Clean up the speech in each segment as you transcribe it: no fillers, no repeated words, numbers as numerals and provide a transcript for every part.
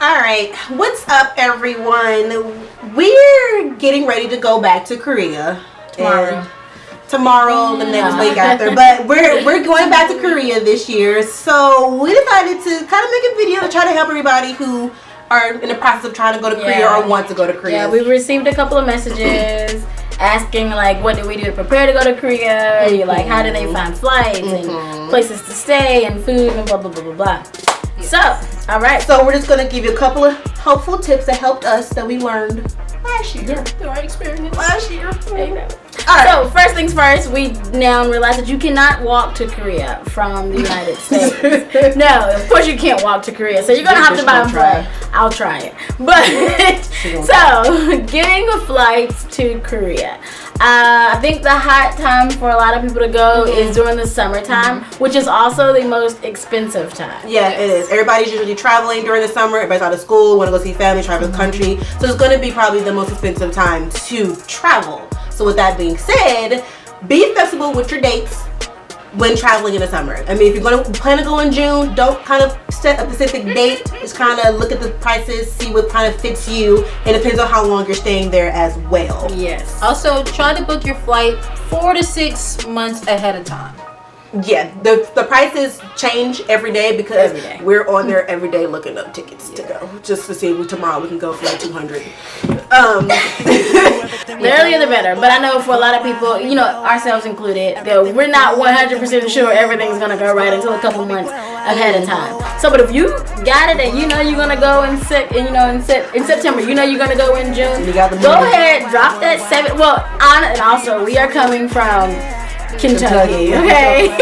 Alright, what's up everyone? We're getting ready to go back to Korea. Tomorrow, the next week after. But we're going back to Korea this year. So we decided to kind of make a video to try to help everybody who are in the process of trying to go to Korea or want to go to Korea. Yeah, we received a couple of messages asking like, what do we do to prepare to go to Korea? Like, how do they find flights and places to stay and food and blah blah blah blah blah. So, all right. So we're just gonna give you a couple of helpful tips that helped us that we learned last year. Through our experience Last year. There you go. Right. So first things first, we now realize that you cannot walk to Korea from the United States. No, of course you can't walk to Korea. So you're gonna have to buy a flight. I'll try it. But so getting a flight to Korea. I think the hot time for a lot of people to go is during the summertime, which is also the most expensive time. Yeah, it is. Everybody's usually traveling during the summer. Everybody's out of school, want to go see family, travel the country. So it's going to be probably the most expensive time to travel. So with that being said, be flexible with your dates when traveling in the summer. I mean, if you're going to plan to go in June, don't kind of set a specific date. Just kind of look at the prices, see what kind of fits you, and it depends on how long you're staying there as well. Yes. Also, try to book your flight 4 to 6 months ahead of time. Yeah, the prices change every day because we're on there every day looking up tickets to go, just to see if tomorrow we can go for like 200. The earlier the better, but I know for a lot of people, you know, ourselves included, that we're not 100% sure everything's gonna go right until a couple months ahead of time. So, but if you got it and you know you're gonna go in September, you know you're gonna go in June, go ahead, drop that and also we are coming from Kentucky, okay?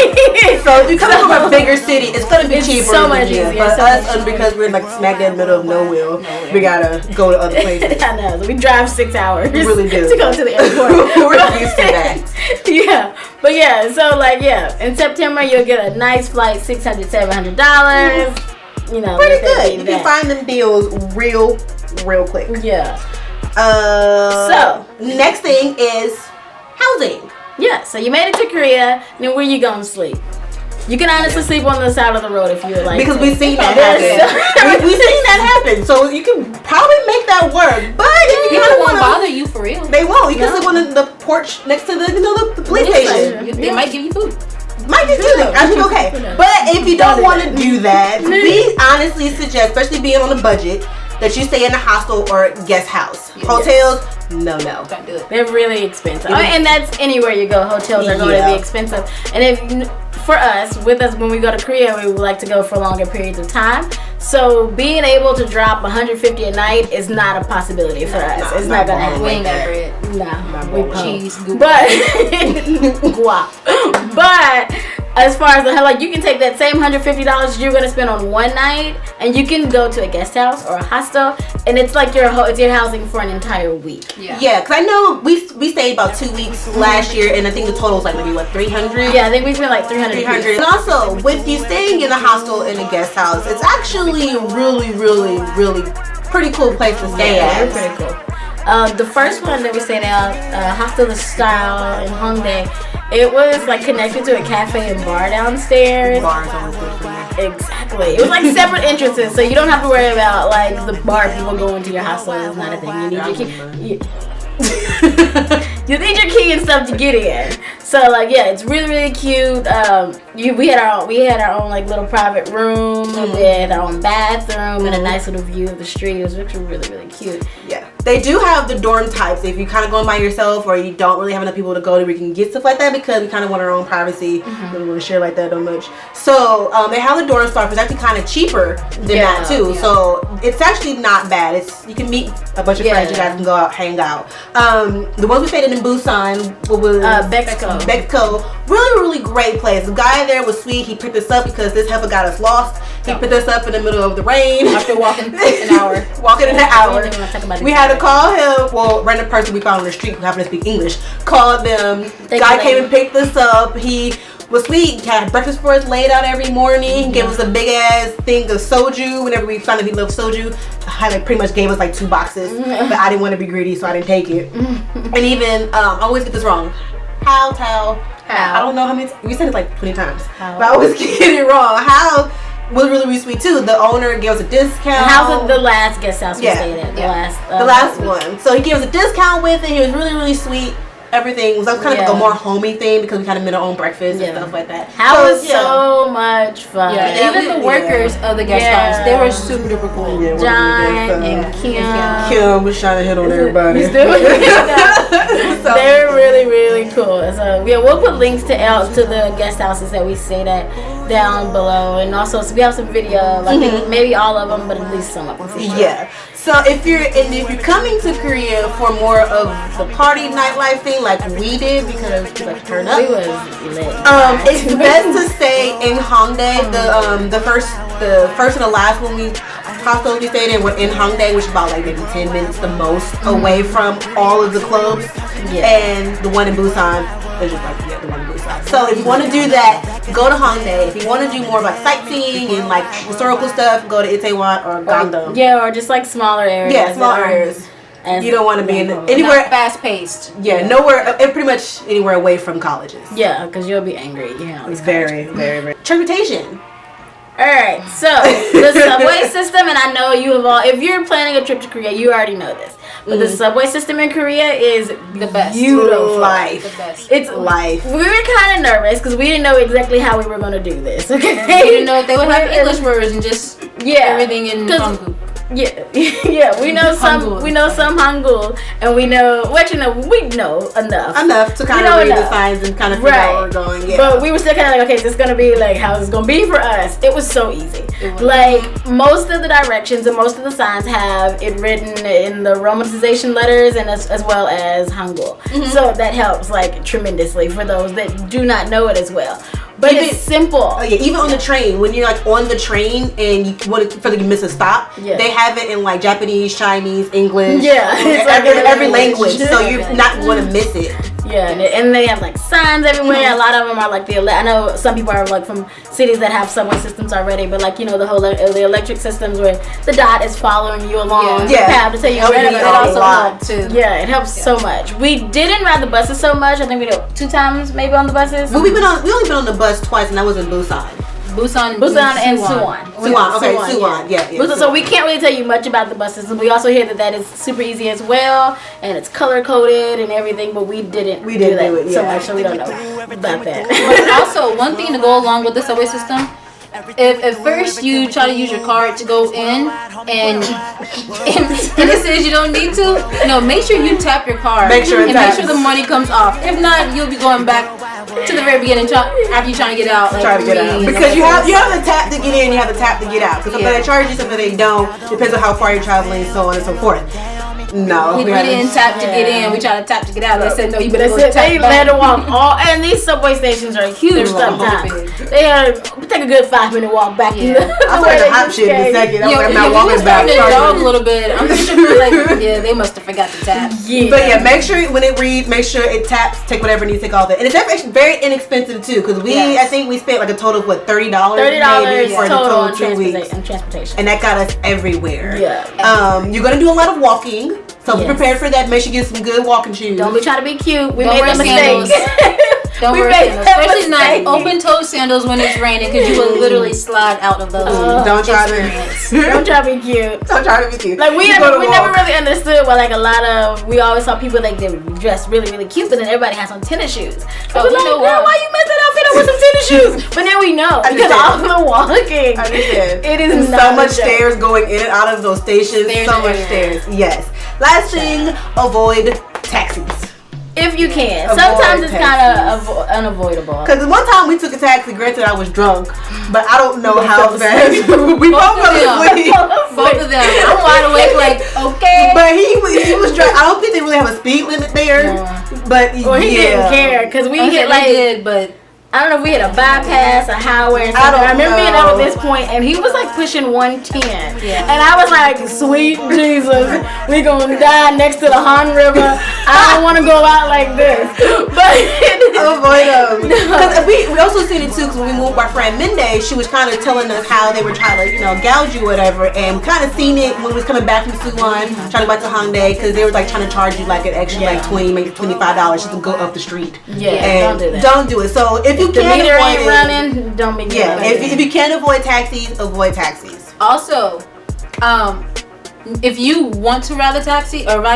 So if you come from a bigger city, it's gonna be cheaper. So much easier. But us, because we're like smack in the middle of nowhere, we gotta go to other places. I know. So we drive 6 hours. We really do. To go to the airport. We're used to that. Yeah, but yeah. So like in September you'll get a nice flight, $600-$700. You know, pretty good. You can find them deals real quick. Yeah. So next thing is housing. Yeah, so you made it to Korea, then where you gonna sleep? You can honestly sleep on the side of the road if you would like. Because we've seen that happen. We've seen that happen. So you can probably make that work. But if you People won't bother you for real. They won't. You can sleep on the porch next to the police station. They might give you food. Might just do that. I think okay. But if you don't want to do that, we honestly suggest, especially being on a budget, that you stay in a hostel or guest house. Hotels, no. Don't do it. They're really expensive. And that's anywhere you go. Hotels are going to be expensive. And with us, when we go to Korea, we would like to go for longer periods of time. So being able to drop $150 a night is not a possibility for us. It's not going to happen. We ain't got bread. We cheese, but as far as you can take that same $150 you're gonna spend on one night, and you can go to a guest house or a hostel, and it's like your housing for an entire week. Yeah, because I know we stayed about 2 weeks last year, and I think the total was like maybe $300. Yeah, I think we spent like $300. And also, with you staying in a hostel in a guest house, it's actually really pretty cool place to stay at. It's pretty cool. The first one that we stayed at, Hostel Style in Hongdae, it was like connected to a cafe and bar downstairs. Bars always good for you. Exactly. It was like separate entrances, so you don't have to worry about like the bar people going to your hostel. It's not a thing. You need your key. You need your key and stuff to get in. So it's really cute. We had our own like little private room with our own bathroom and a nice little view of the street. It was actually really cute. Yeah, they do have the dorm types. If you're kind of going by yourself or you don't really have enough people to go to, we can get stuff like that because we kind of want our own privacy. We don't want to share like that so much. So they have the dorm stuff. It's actually kind of cheaper than that too. Yeah. So it's actually not bad. You can meet a bunch of friends. You guys can go out, hang out. The ones we stayed in Busan was Bexco. Really great place. The guy there was sweet. He picked us up because this heifer got us lost. He picked us up in the middle of the rain. After walking an hour. We had to call him. Well, random person we found on the street who happened to speak English. Called them. Guy came and picked us up. He was sweet. He had breakfast for us laid out every morning. Gave us a big ass thing of soju. Whenever we found out he loved soju, pretty much gave us like 2 boxes. But I didn't want to be greedy, so I didn't take it. And even I always get this wrong. How? I don't know how many. We said it like 20 times, but I always get it wrung. How was really, really sweet too. The owner gave us a discount. And how's the last guest house we stayed at? The last one. So he gave us a discount with it. He was really, really sweet. Everything was kind of like a more homey thing because we kind of made our own breakfast and stuff like that. That was so much fun. Yeah, even the workers of the guest house, they were super duper cool. Yeah, John and Kim. Kim was trying to hit on everybody. So, they're really, really cool. So we'll put links to the guest houses that we stayed at down below, and also we have some video. I think maybe all of them, but at least some of them for sure. Yeah. So if you're coming to Korea for more of the party nightlife thing like we did because we like to turn up, we was lit. It's best to stay in Hongdae. The first and the last one hostels we stayed in were in Hongdae, which is about like maybe 10 minutes the most away from all of the clubs. And the one in Busan is just like the one in Busan. So if you want to do that, go to Hongdae. If you want to do more like sightseeing and like historical stuff, go to Itaewon or Gangdong. Yeah, or just like smaller areas. Yeah, smaller areas. And you don't want to be anywhere fast paced. Yeah, nowhere, pretty much anywhere away from colleges. Yeah, because you'll be angry. You know, it's very, very, very. Transportation. All right, so the subway system, and I know you have all. If you're planning a trip to Korea, you already know this. But the subway system in Korea is the best. Beautiful. Life. The best. It's life. We were kind of nervous because we didn't know exactly how we were going to do this. Okay, we didn't know if they would have English words and just everything in Hangul. Yeah, we know some. We know some Hangul, and we know. Well, actually, no, we know enough to kind of read the signs and kind of figure out where we're going. Yeah, but we were still kind of like, okay, is this gonna be like how it's gonna be for us? It was so easy. Like most of the directions and most of the signs have it written in the romanization letters and as well as Hangul. So that helps like tremendously for those that do not know it as well. But it's simple. Oh yeah, even on the train, when you're like on the train and you feel like you miss a stop, they have it in like Japanese, Chinese, English, every language, so you're not going to miss it. Yeah, and they have like signs everywhere. A lot of them are like I know some people are like from cities that have subway systems already, but like the whole the electric systems where the dot is following you along the path to tell you where to go. It also helps too. Yeah, it helps so much. We didn't ride the buses so much. I think we did 2 times maybe on the buses. Well, we only been on the bus twice, and that was in Busan. Busan and Suwon. Suwon. Yeah. So we can't really tell you much about the buses. We also hear that is super easy as well, and it's color coded and everything. But we didn't do it so much, so we don't know about that. But also, one thing to go along with the subway system. If at first you try to use your card to go in and it says you don't need to, make sure you tap your card. Make sure the money comes off. If not, you'll be going back to the very beginning after you're trying to get out. Because you have the tap to get in, you have the tap to get out. Because something they charge you, something they don't. Depends on how far you're traveling, so on and so forth. No, we didn't tap to get in. We tried to tap to get out. They said no, you better go tap They let her walk and these subway stations are huge sometimes. They take a good 5-minute walk back. I saw the hop shit in a second. I'm not walking back. Dog a little bit. I'm pretty sure like they must have forgot to tap. But make sure when it reads, make sure it taps. Take whatever it needs to take off it, and it's actually very inexpensive too. Because I think we spent like a total of $30 for the total 2 weeks and transportation, and that got us everywhere. Yeah. You're gonna do a lot of walking. So be prepared for that. Make sure you get some good walking shoes. Don't be trying to be cute. We made a mistake. Don't wear sandals. Especially not open-toed sandals when it's raining, because you will literally slide out of those. Don't try to be cute. Don't try to be cute. Like we never really understood why like a lot of we always saw people like they were dressed really, really cute, but then everybody has on tennis shoes. So we're like, girl, why you mess that outfit up with some tennis shoes? But now we know because all the walking. It is so much stairs going in and out of those stations. So much stairs. Yes. Last thing, avoid taxis. If you can. Sometimes it's kind of unavoidable. Because one time we took a taxi, granted I was drunk, but I don't know how fast. We both fell asleep. Both of them. I'm wide awake like, okay. But he was drunk. I don't think they really have a speed limit there. But he didn't care because we hit like... but I don't know if we had a bypass, a highway, or something. I remember being up at this point, and he was like pushing 110. Yeah. And I was like, sweet Jesus, we gonna die next to the Han River. I don't want to go out like this. But avoid them. Because we also seen it too, because when we moved with our friend Mende, she was kind of telling us how they were trying to, gouge you or whatever. And we kind of seen it when we was coming back from Suwon, trying to go back to Hongdae, because they were like trying to charge you like an extra like $20, maybe $25 just to go up the street. Yeah, and don't do that. Don't do it. So if if you the can't meter avoid ain't it, running, don't be yeah. If you can't avoid taxis, avoid taxis. Also, if you want to ride in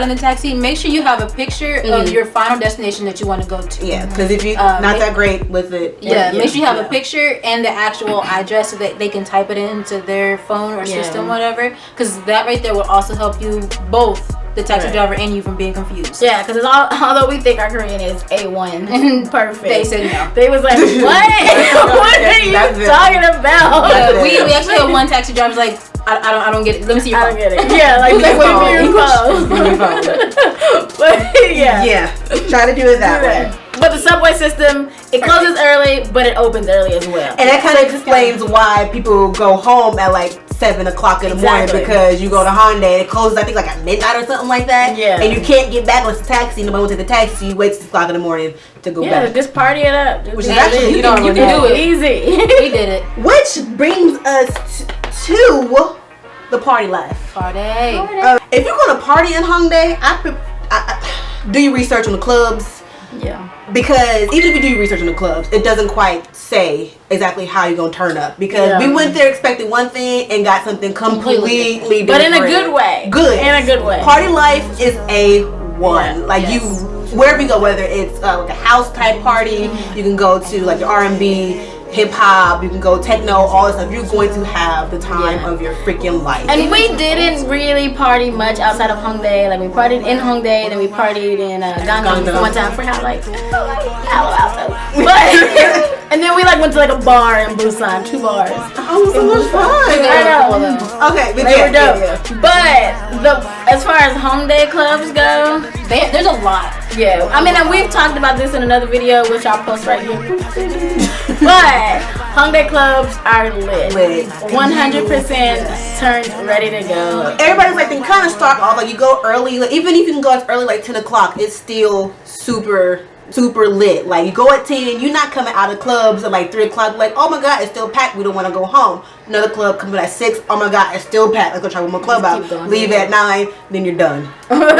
the taxi, make sure you have a picture of your final destination that you want to go to. Yeah, because if you're not that great with it. Make sure you have a picture and the actual address so that they can type it into their phone or system, whatever. Because that right there will also help you both, the taxi driver and you, from being confused. Yeah, because although we think our Korean is A1 and perfect, they said no. They was like, what? What are you talking about? We actually had one taxi driver's like, I don't get it. Let me see your phone. I don't get it. Yeah, like what do you mean your phone? But yeah, try to do it that way. But the subway system, it closes early, but it opens early as well. And that kind of explains why people go home at like 7 o'clock in the morning, because you go to Hongdae and it closes, I think, like at midnight or something like that. Yeah. And you can't get back on the taxi. Nobody wants to take the taxi. You wait 6 o'clock in the morning to go back. Yeah, just party it up. Which is actually, you can do it. Easy. We did it. Which brings us to the party life. Party. If you're going to party in Hongdae, I do your research on the clubs. Yeah. Because even if you do your research on the clubs, it doesn't quite say exactly how you're going to turn up. Because we went there expecting one thing and got something completely different. But in a good way. Good. In a good way. Party life is A1. Like you, wherever you go, whether it's like a house type party, you can go to like your R&B, hip hop, you can go techno, all this stuff. You're going to have the time of your freaking life. And we didn't really party much outside of Hongdae. Like we partied in Hongdae, then we partied in Gwanganhaebyeon-ro one time for like Palo Alto. But and then we like went to like a bar in Busan, 2 bars. Oh, it was so much fun. I know. Okay, but they were dope. But as far as Hongdae clubs go, there's a lot. Yeah, I mean, and we've talked about this in another video, which I'll post right here. But Hongdae clubs are lit. 100% turned, ready to go. Everybody's like, they kind of start off like you go early. Like even if you can go as early like 10 o'clock, it's still super lit. Like you go at 10, you're not coming out of clubs at like 3 o'clock. Like, oh my god, it's still packed. We don't want to go home. Another club coming at 6. Oh my god, it's still packed. Let's go try one more club out. Leave at 9, then you're done. Wasn't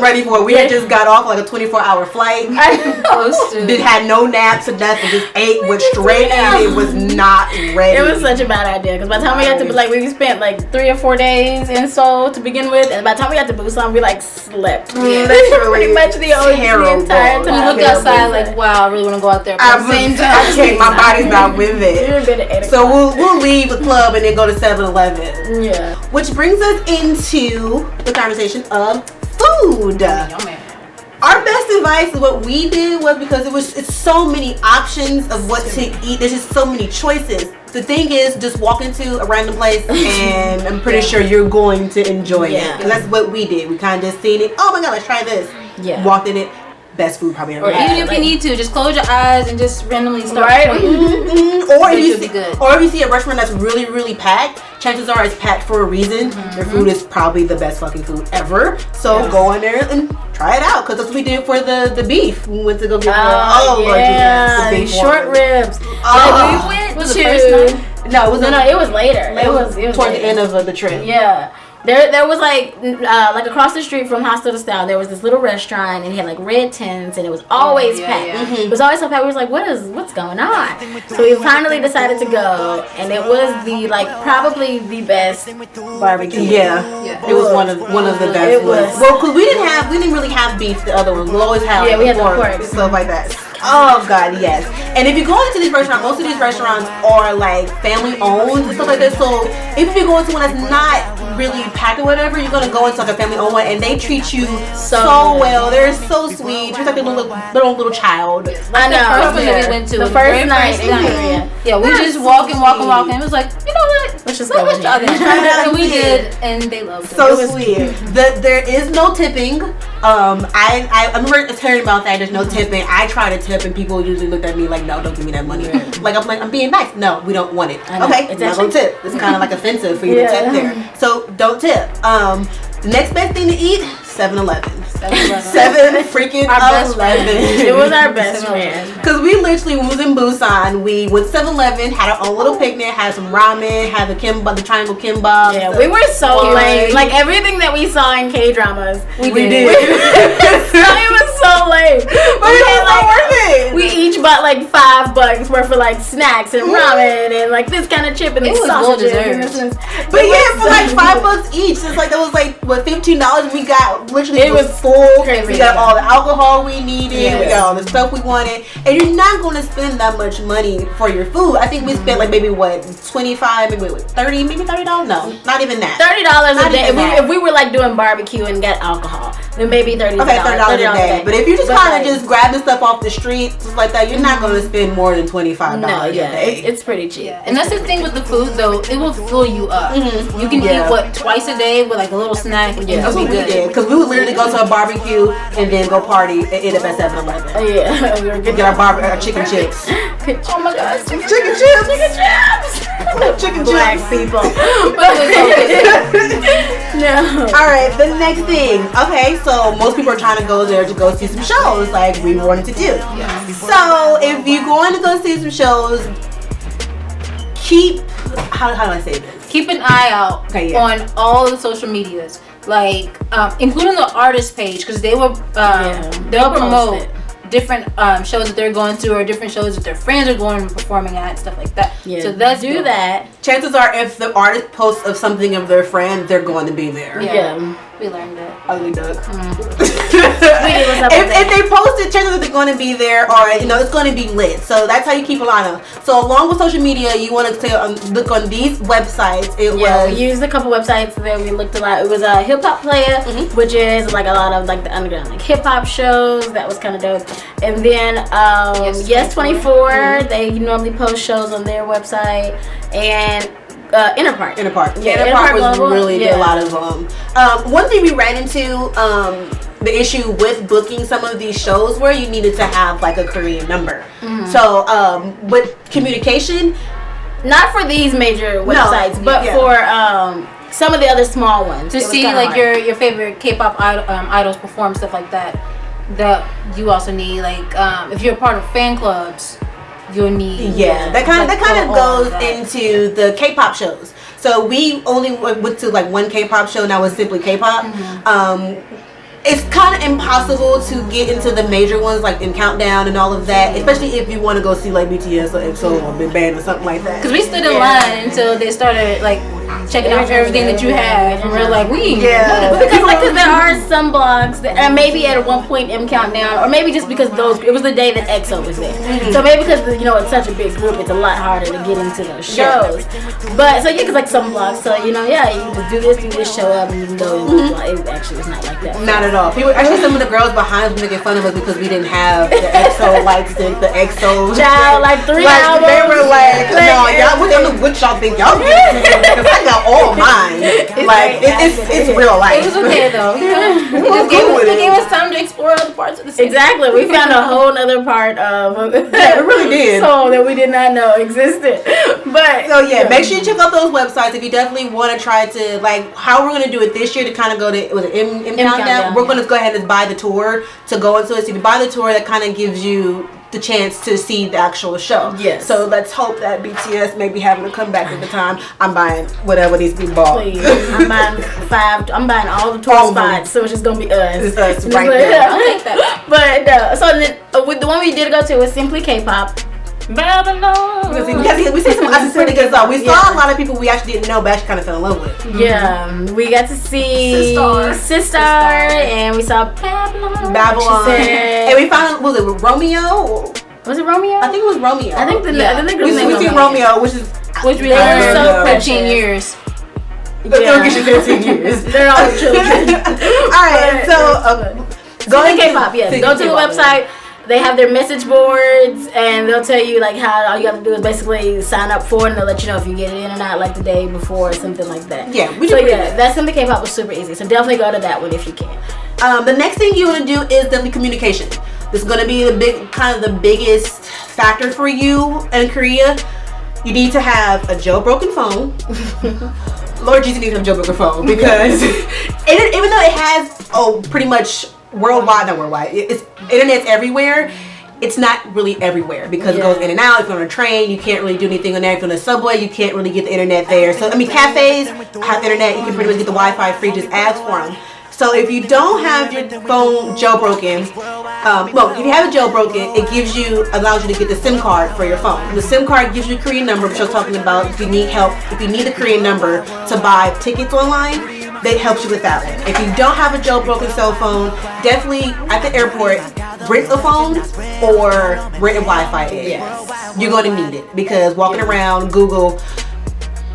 ready for it. We had just got off like a 24-hour flight. Had no naps or nothing. Just ate, went straight, and it was not ready. It was such a bad idea because by the time we got to like we spent like 3 or 4 days in Seoul to begin with, and by the time we got to Busan, we like slept. Pretty much the entire time. We looked outside like, wow, I really want to go out there. But at the same time, my body's not with it. So we'll leave the club and then go to 7-Eleven. Yeah. Which brings us into the conversation of food. Our best advice is what we did was because it's so many options of what to eat. There's just so many choices. The thing is, just walk into a random place and I'm pretty sure you're going to enjoy it. And that's what we did. We kind of just seen it. Oh my god, let's try this. Yeah. Walked in it. Best food probably ever. Or even if you need to, just close your eyes and just randomly start. Or if you see a restaurant that's really, really packed, chances are it's packed for a reason. Their food is probably the best fucking food ever. So go in there and try it out, because that's what we did for the beef. We went to go get the beef short ribs. We went was the first night? No, it was later. It was towards the end of the trip. Yeah. There was like across the street from Hostel Style, there was this little restaurant and it had like red tents and it was always packed. It was always so packed. We was like, what's going on? So we finally decided to go, and it was probably the best barbecue. Yeah. It was one of the best. It was. Well, because we didn't really have beef. The other ones we'll always have. Yeah, we had the pork, stuff like that. Oh god, yes. And if you go into these restaurants, most of these restaurants are like family owned and stuff like that. So if you're going to one that's not really packed or whatever, you're gonna go into like a family owned one, and they treat you so well. They're so sweet. Treat like a little child. I know. The first one that we went to, the first night in Korea. Yeah, we just walking. It was like, you know what? Let's just go. And we did, and they loved it. So sweet. There is no tipping. I remember hearing about that. There's no tipping. I try to tip, and people usually look at me like, no, don't give me that money. Like I'm being nice. No, we don't want it. Okay, it's not gonna tip. It's kind of like offensive for you to tip there. So don't tip. Next best thing to eat, 7-Eleven. 7 freaking our best friend. It was our best friend. Because we literally was in Busan. We went 7-Eleven, had our own little picnic, had some ramen, had the kimbap, the triangle kimbap. Yeah, we were so lame. Like everything that we saw in K-dramas, we did. It was so lame. But it was so worth it. We each bought like $5 worth of like snacks and ramen and like this kind of chip and these sausages. But yeah, for like $5 each, it's like that was like what $15. We got literally it was full. Crazy. We got all the alcohol we needed. Yes. We got all the stuff we wanted, and you're not going to spend that much money for your food. I think we spent like maybe what 25, maybe what, 30, maybe $30. No, not even that. $30 a day. If we were like doing barbecue and got alcohol, then maybe $30. Okay, $30 a day. But if you just kind of just grabbing stuff off the street, just like that, you're not going to spend more than $25 a day. It's pretty cheap. Yeah. And that's the thing with the food though, it will fill you up. You can eat what, twice a day with like a little snack and that's you'll what be we good. did. Because we would literally go to a barbecue and then go party and end up at 7-Eleven. Yeah, we were get our chicken chips. Oh my gosh, chicken chips. Chicken Black chips. people. No. All right, the next thing. Okay, so most people are trying to go there to go see some shows, like we wanted to do. Yes. So if you're going to go see some shows, keep how do I say this? Keep an eye out on all the social medias, like including the artist page, because they will they'll promote different shows that they're going to, or different shows that their friends are going and performing at, stuff like that. Yeah. So let's do that. Chances are, if the artist posts of something of their friend, they're going to be there. Yeah. We learned that. Ugly duck. If they post it, chances are they're going to be there, or it's going to be lit. So that's how you keep an eye on them. So along with social media, you want to look on these websites. We used a couple websites that we looked a lot. It was a Hip Hop Player, which is like a lot of like the underground like hip hop shows. That was kind of dope. And then Yes24, they normally post shows on their website, and Interpark. Yeah, Interpark was really did a lot of one thing we ran into the issue with booking some of these shows where you needed to have like a Korean number. So with communication, not for these major websites, but for some of the other small ones to see like your favorite K-pop idols perform, stuff like that. That you also need, like if you're a part of fan clubs, you'll need that kind of goes into the K-pop shows. So we only went to like one K-pop show, and that was simply K-pop. It's kind of impossible to get into the major ones like in Countdown and all of that, especially if you want to go see like BTS or EXO or Big Bang or something like that. Because we stood in line until they started like checking out everything that you had, and we're like, because there are some blogs that, and maybe at one point in Countdown, or maybe just because it was the day that EXO was there, so maybe because it's such a big group, it's a lot harder to get into those shows. But so because like some blogs, so you just do this, show up, and you can go. It actually was not like that. Not at all. People actually, some of the girls behind us were making fun of us because we didn't have the EXO lights, the EXO. Child, like 3 albums. They were like, no, y'all, what y'all think y'all get? Because I got all mine. It's real life. It was okay though. It gave us time to explore other parts of the city. Exactly. We found a whole other part of we really did. So that we did not know existed. But make sure you check out those websites if you definitely want to try to how we're gonna do it this year to kind of go to M Countdown. We're gonna go ahead and buy the tour to go into it. So if you buy the tour, that kind of gives you the chance to see the actual show. Yes. So let's hope that BTS may be having a comeback at the time. I'm buying whatever needs to be bought. Please. I'm buying 5. I'm buying all the tour spots. So it's just gonna be us. It's us right there. I'll take that. But so with the one we did go to was simply K-pop. Babylon. We see some pretty good stuff. We saw a lot of people we actually didn't know, but actually kind of fell in love with. Yeah, we got to see Sister, and we saw Babylon. And we found was it Romeo? Was it Romeo? I think it was Romeo. I think the we see Romeo, which we learned so 15 years. They'll get you 15 years. They're all children. All right, so go to K-pop. Yes, go to the website. They have their message boards, and they'll tell you how all you have to do is basically sign up for it, and they'll let you know if you get it in or not, like the day before or something like that. Yeah, that's in the K-pop was super easy. So definitely go to that one if you can. The next thing you want to do is definitely communication. This is going to be the biggest factor for you in Korea. You need to have a jailbroken phone. Lord Jesus, you need to have a jailbroken phone because even though it has pretty much not worldwide, it's internet's everywhere. It's not really everywhere because it goes in and out. If you're on a train, you can't really do anything on there. If you're on a subway, you can't really get the internet there. So cafes have internet. You can pretty much get the Wi-Fi free. Just ask for them. So if you don't have your phone jailbroken, if you have it jailbroken, it allows you to get the SIM card for your phone. The SIM card gives you a Korean number, which I was talking about. If you need help, if you need a Korean number to buy tickets online, that helps you with that one. If you don't have a jailbroken cell phone, definitely at the airport, rent a phone or rent a Wi-Fi egg. Yes. You're going to need it because walking around Google,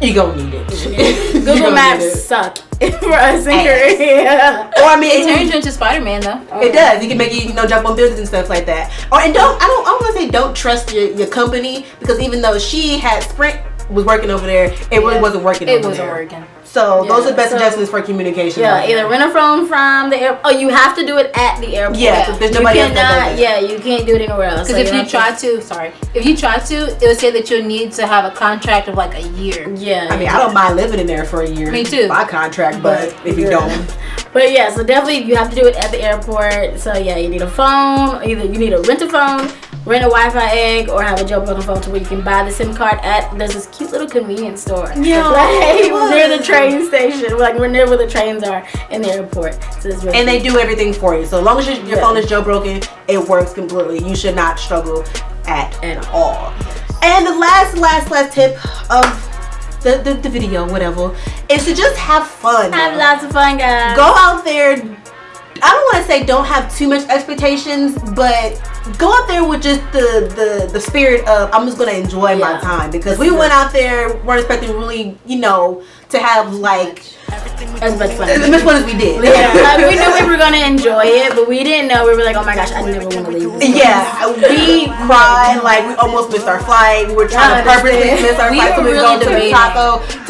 you're going to need it. Google Maps suck for us in Korea. Or I mean, it turns you into Spider-Man though. It does. It can make you jump on buildings and stuff like that. I don't want to say don't trust your company, because even though she had Sprint was working over there, it really wasn't working. It wasn't working. So those are the best adjustments for communication. Yeah, either rent a phone from the airport. Oh, you have to do it at the airport. Yeah, there's nobody else that does it. Yeah, you can't do it anywhere else. Because if you try to, it would say that you'll need to have a contract of like a year. Yeah. I mean, I don't mind living in there for a year. Me too. By contract, but if you don't. But yeah, so definitely you have to do it at the airport. So yeah, you need a phone. Either you need to rent a phone, rent a Wi-Fi egg, or have a jailbroken phone to where you can buy the SIM card at. There's this cute little convenience store. Yeah. Like near the train station. Like we're near where the trains are in the airport. So it's really they do everything for you. So as long as your phone is jailbroken, it works completely. You should not struggle at all. And the last tip of the video, whatever, is to just have fun. Have lots of fun, guys. Go out there. I don't want to say don't have too much expectations, but go out there with just the spirit of I'm just gonna enjoy my time, because we went out there, weren't expecting really, to have like as much fun as we did. Yeah, like we knew we were gonna enjoy it, but we didn't know. We were like, oh my gosh, I never want to leave. We cried, like we almost missed our flight. We were trying to purposely miss our flight, so we go to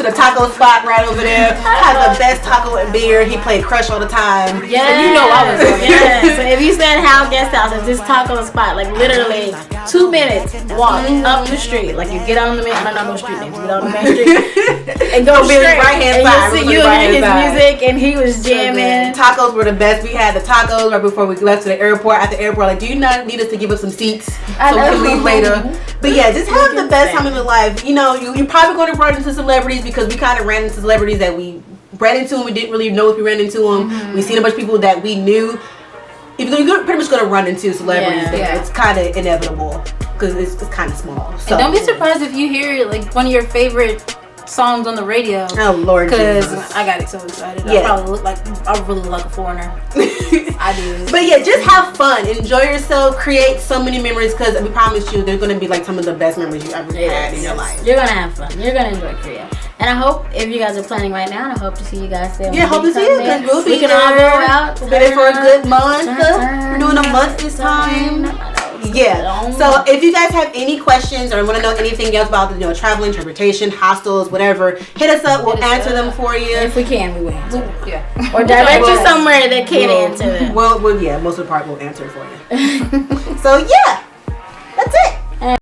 the taco spot right over there. Had the best taco and beer. He played Crush all the time. Yeah, so you know I was on it. So if you said how Guesthouse is this taco spot, like literally 2 minutes walk up the street. Like you get on the main, I don't know no street names. You get on the main street and go straight. Right hand side. You hear his music and he was jamming. So tacos were the best. We had the tacos right before we left to the airport. At the airport, like, do you not need us to give us some seats so we can leave later? But yeah, just have the best time of your life. You're probably going to run into celebrities, because we kind of ran into celebrities that we ran into and we didn't really know if we ran into them. Mm-hmm. We seen a bunch of people that we knew. You're pretty much going to run into celebrities. It's kind of inevitable because it's kind of small. So and don't be surprised if you hear like one of your favorite songs on the radio. Oh Lord, because I got so excited. I probably I really look like a foreigner. I do. But yeah, just have fun, enjoy yourself, create so many memories, because we promise you, they're gonna be like some of the best memories you ever had in your life. You're gonna have fun. You're gonna enjoy Korea. And I hope, if you guys are planning right now, and I hope to see you guys there. Yeah, hope to see you, because we'll be there. We can all go out. We'll be there for a good month. We're doing a month this time. Yeah. So if you guys have any questions or want to know anything else about travel, interpretation, hostels, whatever, hit us up. We'll answer them for you. If we can, we will answer. Yeah. Or direct you somewhere that can answer them. Well, yeah, most of the part we'll answer it for you. So yeah.